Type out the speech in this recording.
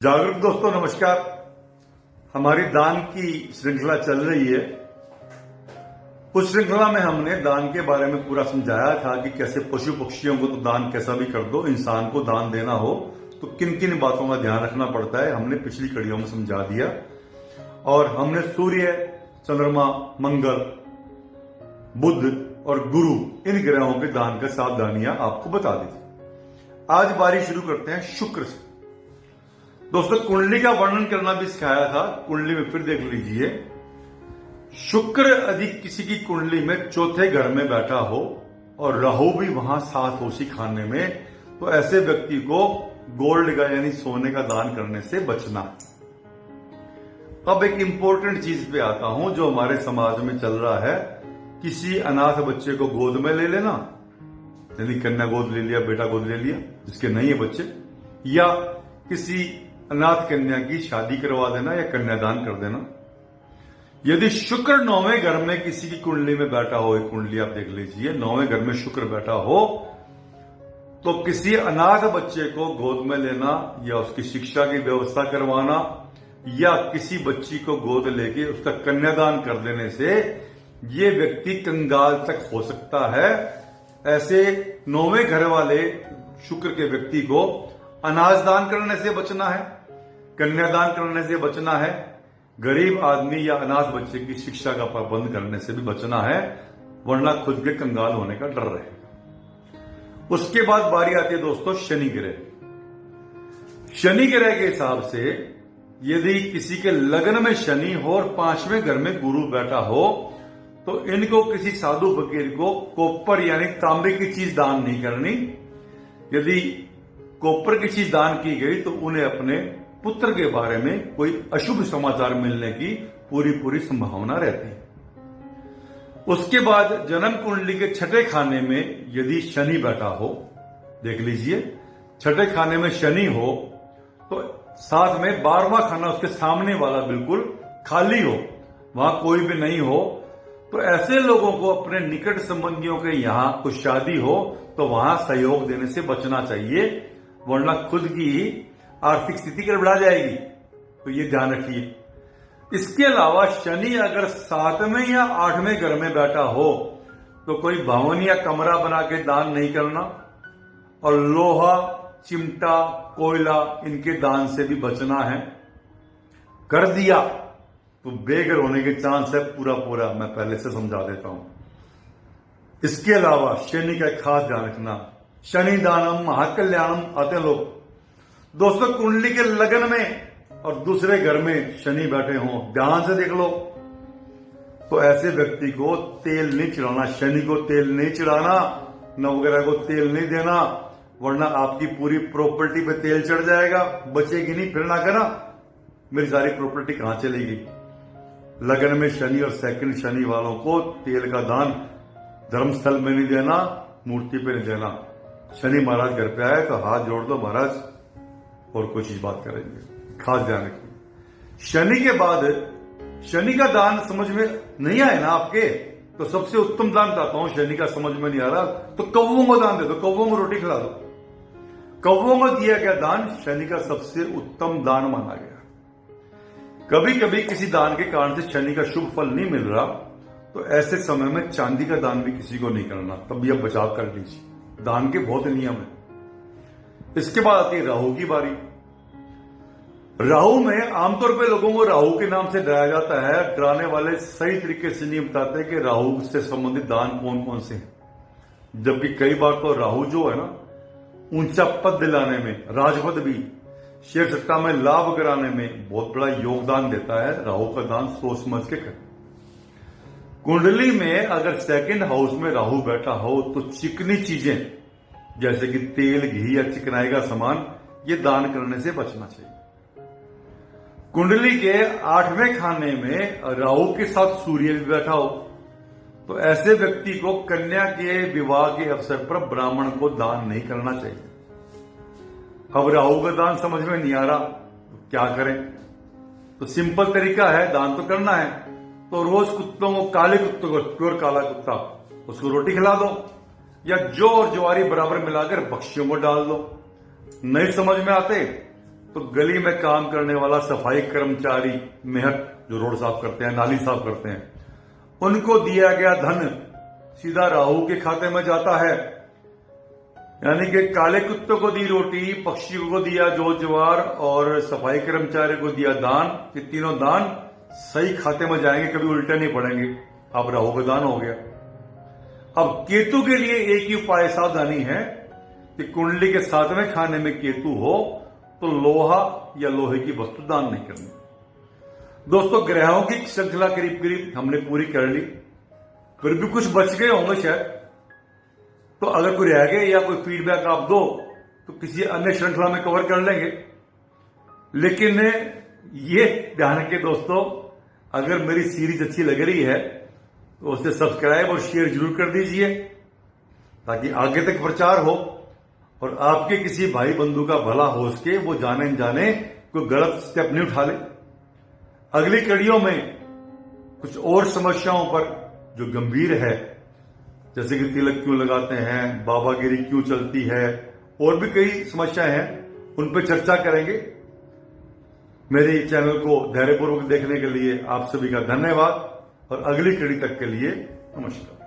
जागरूक दोस्तों नमस्कार। हमारी दान की श्रृंखला चल रही है। उस श्रृंखला में हमने दान के बारे में पूरा समझाया था कि कैसे पशु पक्षियों को तो दान कैसा भी कर दो, इंसान को दान देना हो तो किन किन बातों का ध्यान रखना पड़ता है, हमने पिछली कड़ियों में समझा दिया। और हमने सूर्य, चंद्रमा, मंगल, बुध और गुरु इन ग्रहों के दान की सावधानियां आपको बता दी थी। आज बारी शुरू करते हैं शुक्र से। दोस्तों कुंडली का वर्णन करना भी सिखाया था, कुंडली में फिर देख लीजिए। शुक्र यदि किसी की कुंडली में चौथे घर में बैठा हो और राहु भी वहां साथ हो उसी खाने में, तो ऐसे व्यक्ति को गोल्ड का यानी सोने का दान करने से बचना। अब एक इंपॉर्टेंट चीज पे आता हूं जो हमारे समाज में चल रहा है। किसी अनाथ बच्चे को गोद में ले लेना, यानी कन्या गोद ले लिया, बेटा गोद ले लिया जिसके नहीं है बच्चे, या किसी अनाथ कन्या की शादी करवा देना या कन्यादान कर देना। यदि शुक्र 9वें घर में किसी की कुंडली में बैठा हो, एक कुंडली आप देख लीजिए, 9वें घर में शुक्र बैठा हो, तो किसी अनाथ बच्चे को गोद में लेना या उसकी शिक्षा की व्यवस्था करवाना या किसी बच्ची को गोद लेके उसका कन्यादान कर देने से ये व्यक्ति कंगाल तक हो सकता है। ऐसे 9वें घर वाले शुक्र के व्यक्ति को अनाज दान करने से बचना है, कन्यादान करने से बचना है, गरीब आदमी या अनाथ बच्चे की शिक्षा का प्रबंध करने से भी बचना है, वरना खुद के कंगाल होने का डर रहेगा। उसके बाद बारी आती है दोस्तों शनि ग्रह। शनि ग्रह के हिसाब से यदि किसी के लग्न में शनि हो और 5वें घर में गुरु बैठा हो, तो इनको किसी साधु फकीर को कॉपर यानी तांबे की चीज दान नहीं करनी। यदि कॉपर की चीज दान की गई तो उन्हें अपने पुत्र के बारे में कोई अशुभ समाचार मिलने की पूरी संभावना रहती है। उसके बाद जन्म कुंडली के छठे खाने में यदि शनि बैठा हो, देख लीजिए, छठे खाने में शनि हो तो साथ में 12वां खाना उसके सामने वाला बिल्कुल खाली हो, वहां कोई भी नहीं हो, तो ऐसे लोगों को अपने निकट संबंधियों के यहां कुछ शादी हो तो वहां सहयोग देने से बचना चाहिए, वरना खुद की आर्थिक स्थिति गड़बड़ा जाएगी। तो ये ध्यान रखिए। इसके अलावा शनि अगर 7वें या 8वें घर में बैठा हो तो कोई भवन या कमरा बना के दान नहीं करना, और लोहा, चिमटा, कोयला इनके दान से भी बचना है। कर दिया तो बेघर होने के चांस है पूरा, मैं पहले से समझा देता हूं। इसके अलावा शनि का खास ध्यान रखना, शनि दानम महाकल्याणम आते हैं लोग। दोस्तों कुंडली के लगन में और दूसरे घर में शनि बैठे हों, ध्यान से देख लो, तो ऐसे व्यक्ति को तेल नहीं चढ़ाना, शनि को तेल नहीं चढ़ाना, नवग्रह को तेल नहीं देना, वरना आपकी पूरी प्रॉपर्टी पे तेल चढ़ जाएगा, बचेगी नहीं। फिर ना कहना मेरी सारी प्रॉपर्टी कहां चलेगी। लगन में शनि और सेकंड शनि वालों को तेल का दान धर्मस्थल में नहीं देना, मूर्ति पे नहीं देना। शनि महाराज घर पे आए तो हाथ जोड़ दो महाराज, और कोई चीज बात करेंगे, खास ध्यान रखिए। शनि के बाद शनि का दान समझ में नहीं आए ना आपके, तो सबसे उत्तम दान बताता हूं। शनि का समझ में नहीं आ रहा तो कौवों को दान दे दो, कौवों को रोटी खिला दो। कौवों को दिया गया दान शनि का सबसे उत्तम दान माना गया। कभी कभी किसी दान के कारण से शनि का शुभ फल नहीं मिल रहा, तो ऐसे समय में चांदी का दान भी किसी को नहीं करना, तब भी आप बचाव कर लीजिए। दान के बहुत नियम है। इसके बाद आती है राहु की बारी। राहु में आमतौर पे लोगों को राहु के नाम से डराया जाता है। डराने वाले सही तरीके से नहीं बताते कि राहु से संबंधित दान कौन कौन से हैं, जबकि कई बार तो राहु जो है ना, ऊंचा पद दिलाने में, राजपद भी, शेयर सट्टा में लाभ कराने में बहुत बड़ा योगदान देता है। राहु का दान सोच समझ के करें। कुंडली में अगर सेकंड हाउस में राहु बैठा हो तो चिकनी चीजें जैसे कि तेल, घी या चिकनाई का सामान, ये दान करने से बचना चाहिए। कुंडली के 8वें खाने में राहु के साथ सूर्य भी बैठा हो तो ऐसे व्यक्ति को कन्या के विवाह के अवसर पर ब्राह्मण को दान नहीं करना चाहिए। अब राहु का दान समझ में नहीं आ रहा तो क्या करें? तो सिंपल तरीका है, दान तो करना है तो रोज कुत्तों को, काले कुत्तों को, प्योर काला कुत्ता, उसको रोटी खिला दो या जौ और ज्वारी बराबर मिलाकर पक्षियों को डाल दो। नहीं समझ में आते तो गली में काम करने वाला सफाई कर्मचारी मेहक जो रोड साफ करते हैं, नाली साफ करते हैं, उनको दिया गया धन सीधा राहु के खाते में जाता है। यानी कि काले कुत्तों को दी रोटी, पक्षियों को दिया जो ज्वार और सफाई कर्मचारी को दिया दान। ये तीनों दान सही खाते में जाएंगे, कभी उल्टे नहीं पड़ेंगे। अब राहु का दान हो गया। अब केतु के लिए एक ही उपाय सावधानी है कि कुंडली के 7वें खाने में केतु हो तो लोहा या लोहे की वस्तु दान नहीं करनी। दोस्तों, ग्रहों की श्रृंखला करीब करीब हमने पूरी कर ली, फिर भी कुछ बच गए होंगे शायद। तो अगर कोई रह गए या कोई फीडबैक आप दो तो किसी अन्य श्रृंखला में कवर कर लेंगे। लेकिन ये ध्यान रखिए दोस्तों, अगर मेरी सीरीज अच्छी लग रही है तो उसे सब्सक्राइब और शेयर जरूर कर दीजिए ताकि आगे तक प्रचार हो और आपके किसी भाई बंधु का भला हो सके, वो जाने जाने कोई गलत स्टेप नहीं उठा ले। अगली कड़ियों में कुछ और समस्याओं पर जो गंभीर है, जैसे कि तिलक क्यों लगाते हैं, बाबागिरी क्यों चलती है, और भी कई समस्याएं हैं, उन पर चर्चा करेंगे। मेरे चैनल को धैर्यपूर्वक देखने के लिए आप सभी का धन्यवाद और अगली कड़ी तक के लिए नमस्कार।